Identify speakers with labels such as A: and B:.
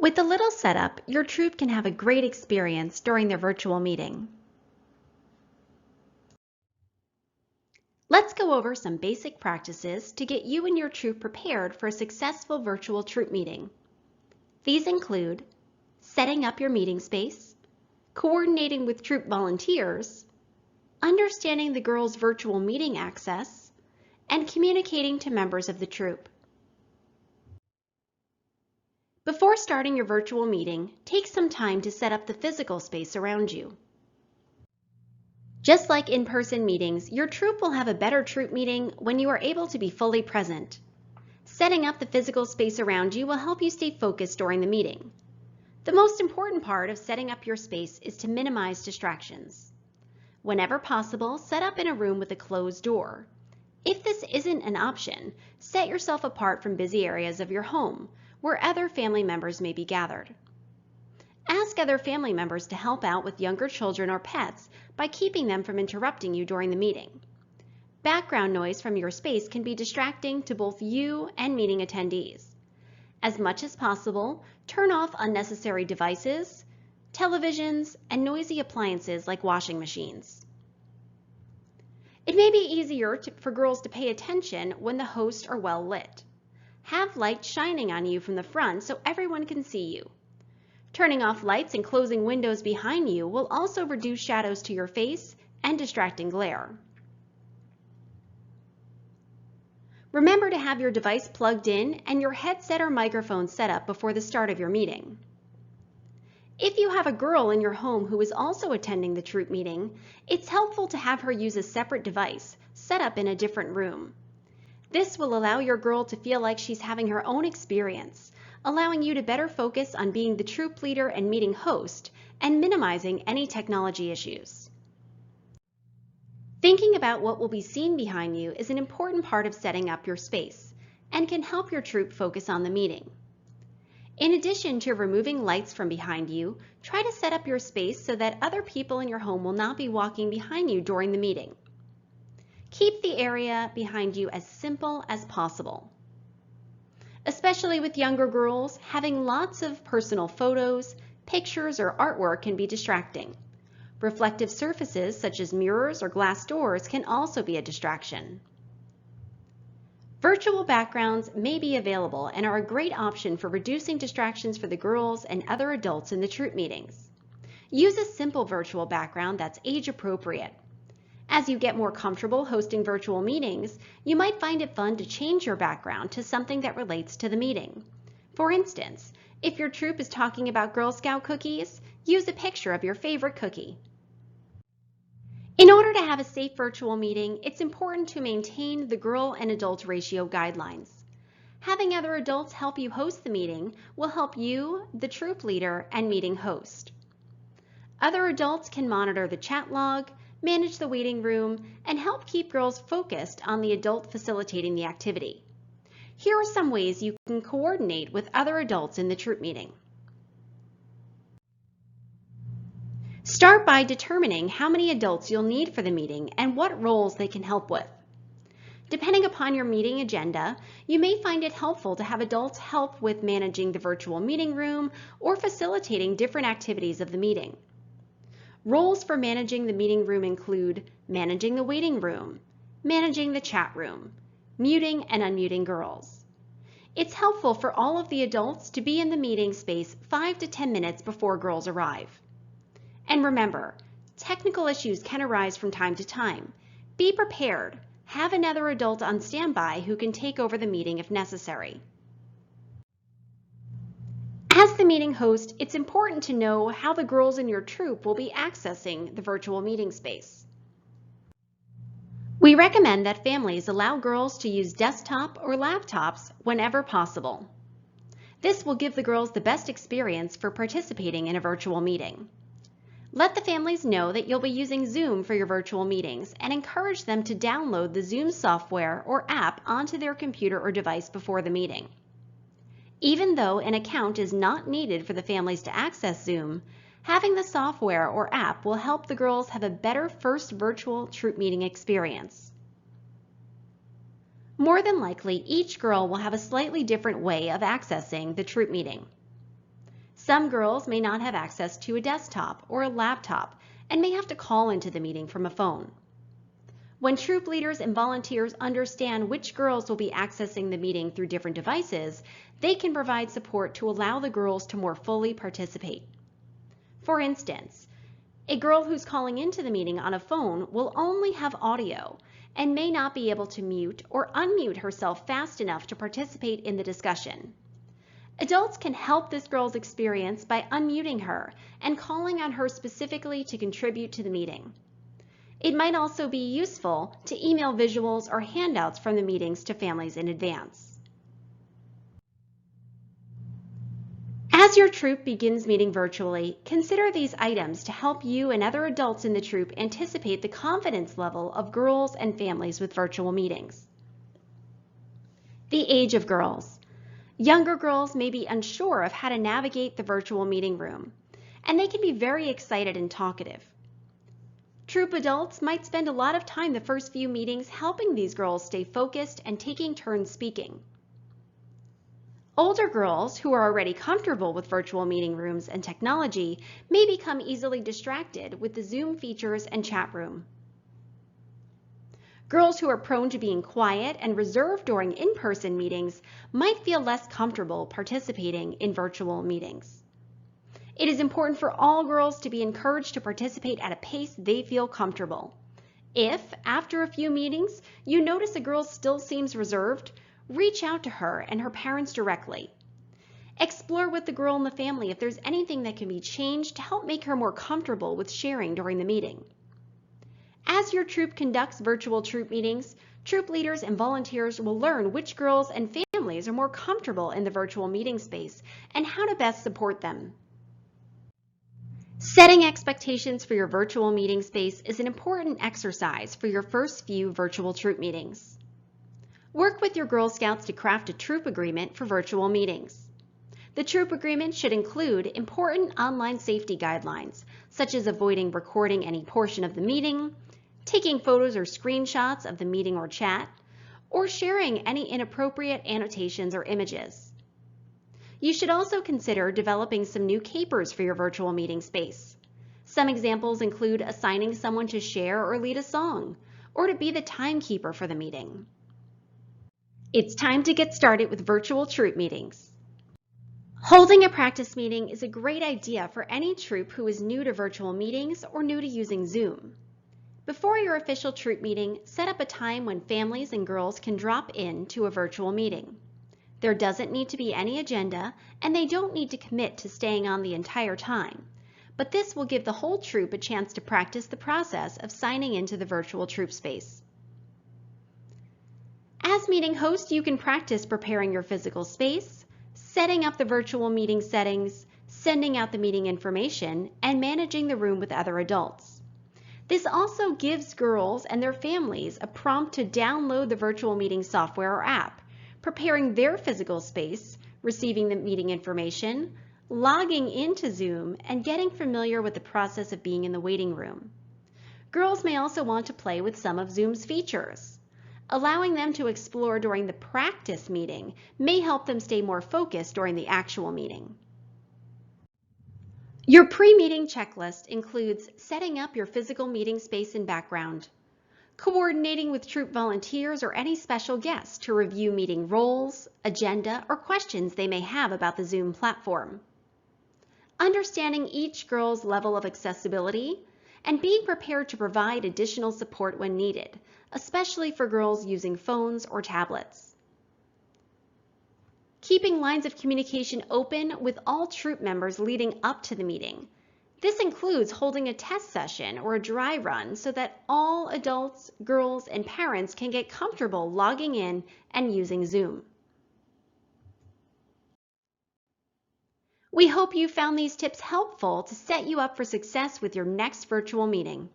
A: With a little setup, your troop can have a great experience during their virtual meeting. Let's go over some basic practices to get you and your troop prepared for a successful virtual troop meeting. These include setting up your meeting space, coordinating with troop volunteers, understanding the girls' virtual meeting access, and communicating to members of the troop. Before starting your virtual meeting, take some time to set up the physical space around you. Just like in-person meetings, your troop will have a better troop meeting when you are able to be fully present. Setting up the physical space around you will help you stay focused during the meeting. The most important part of setting up your space is to minimize distractions. Whenever possible, set up in a room with a closed door. If this isn't an option, set yourself apart from busy areas of your home, where other family members may be gathered. Ask other family members to help out with younger children or pets by keeping them from interrupting you during the meeting. Background noise from your space can be distracting to both you and meeting attendees. As much as possible, turn off unnecessary devices, televisions, and noisy appliances like washing machines. It may be easier for girls to pay attention when the hosts are well lit. Have lights shining on you from the front so everyone can see you. Turning off lights and closing windows behind you will also reduce shadows to your face and distracting glare. Remember to have your device plugged in and your headset or microphone set up before the start of your meeting. If you have a girl in your home who is also attending the troop meeting, it's helpful to have her use a separate device set up in a different room. This will allow your girl to feel like she's having her own experience, allowing you to better focus on being the troop leader and meeting host and minimizing any technology issues. Thinking about what will be seen behind you is an important part of setting up your space and can help your troop focus on the meeting. In addition to removing lights from behind you, try to set up your space so that other people in your home will not be walking behind you during the meeting. Keep the area behind you as simple as possible. Especially with younger girls, having lots of personal photos, pictures, or artwork can be distracting. Reflective surfaces such as mirrors or glass doors can also be a distraction. Virtual backgrounds may be available and are a great option for reducing distractions for the girls and other adults in the troop meetings. Use a simple virtual background that's age appropriate. As you get more comfortable hosting virtual meetings, you might find it fun to change your background to something that relates to the meeting. For instance, if your troop is talking about Girl Scout cookies, use a picture of your favorite cookie. In order to have a safe virtual meeting, it's important to maintain the girl and adult ratio guidelines. Having other adults help you host the meeting will help you, the troop leader, and meeting host. Other adults can monitor the chat log, manage the waiting room, and help keep girls focused on the adult facilitating the activity. Here are some ways you can coordinate with other adults in the troop meeting. Start by determining how many adults you'll need for the meeting and what roles they can help with. Depending upon your meeting agenda, you may find it helpful to have adults help with managing the virtual meeting room or facilitating different activities of the meeting. Roles for managing the meeting room include managing the waiting room, managing the chat room, muting and unmuting girls. It's helpful for all of the adults to be in the meeting space 5 to 10 minutes before girls arrive. And remember, technical issues can arise from time to time. Be prepared. Have another adult on standby who can take over the meeting if necessary. As the meeting host, it's important to know how the girls in your troop will be accessing the virtual meeting space. We recommend that families allow girls to use desktop or laptops whenever possible. This will give the girls the best experience for participating in a virtual meeting. Let the families know that you'll be using Zoom for your virtual meetings and encourage them to download the Zoom software or app onto their computer or device before the meeting. Even though an account is not needed for the families to access Zoom, having the software or app will help the girls have a better first virtual troop meeting experience. More than likely, each girl will have a slightly different way of accessing the troop meeting. Some girls may not have access to a desktop or a laptop and may have to call into the meeting from a phone. When troop leaders and volunteers understand which girls will be accessing the meeting through different devices, they can provide support to allow the girls to more fully participate. For instance, a girl who's calling into the meeting on a phone will only have audio and may not be able to mute or unmute herself fast enough to participate in the discussion. Adults can help this girl's experience by unmuting her and calling on her specifically to contribute to the meeting. It might also be useful to email visuals or handouts from the meetings to families in advance. As your troop begins meeting virtually, consider these items to help you and other adults in the troop anticipate the confidence level of girls and families with virtual meetings. The age of girls. Younger girls may be unsure of how to navigate the virtual meeting room, and they can be very excited and talkative. Troop adults might spend a lot of time the first few meetings helping these girls stay focused and taking turns speaking. Older girls who are already comfortable with virtual meeting rooms and technology may become easily distracted with the Zoom features and chat room. Girls who are prone to being quiet and reserved during in-person meetings might feel less comfortable participating in virtual meetings. It is important for all girls to be encouraged to participate at a pace they feel comfortable. If, after a few meetings, you notice a girl still seems reserved, reach out to her and her parents directly. Explore with the girl and the family if there's anything that can be changed to help make her more comfortable with sharing during the meeting. As your troop conducts virtual troop meetings, troop leaders and volunteers will learn which girls and families are more comfortable in the virtual meeting space and how to best support them. Setting expectations for your virtual meeting space is an important exercise for your first few virtual troop meetings. Work with your Girl Scouts to craft a troop agreement for virtual meetings. The troop agreement should include important online safety guidelines, such as avoiding recording any portion of the meeting, taking photos or screenshots of the meeting or chat, or sharing any inappropriate annotations or images. You should also consider developing some new capers for your virtual meeting space. Some examples include assigning someone to share or lead a song, or to be the timekeeper for the meeting. It's time to get started with virtual troop meetings. Holding a practice meeting is a great idea for any troop who is new to virtual meetings or new to using Zoom. Before your official troop meeting, set up a time when families and girls can drop in to a virtual meeting. There doesn't need to be any agenda, and they don't need to commit to staying on the entire time, but this will give the whole troop a chance to practice the process of signing into the virtual troop space. As meeting host, you can practice preparing your physical space, setting up the virtual meeting settings, sending out the meeting information, and managing the room with other adults. This also gives girls and their families a prompt to download the virtual meeting software or app, preparing their physical space, receiving the meeting information, logging into Zoom, and getting familiar with the process of being in the waiting room. Girls may also want to play with some of Zoom's features. Allowing them to explore during the practice meeting may help them stay more focused during the actual meeting. Your pre-meeting checklist includes setting up your physical meeting space and background, coordinating with troop volunteers or any special guests to review meeting roles, agenda, or questions they may have about the Zoom platform, understanding each girl's level of accessibility, and being prepared to provide additional support when needed, especially for girls using phones or tablets. Keeping lines of communication open with all troop members leading up to the meeting. This includes holding a test session or a dry run so that all adults, girls, and parents can get comfortable logging in and using Zoom. We hope you found these tips helpful to set you up for success with your next virtual meeting.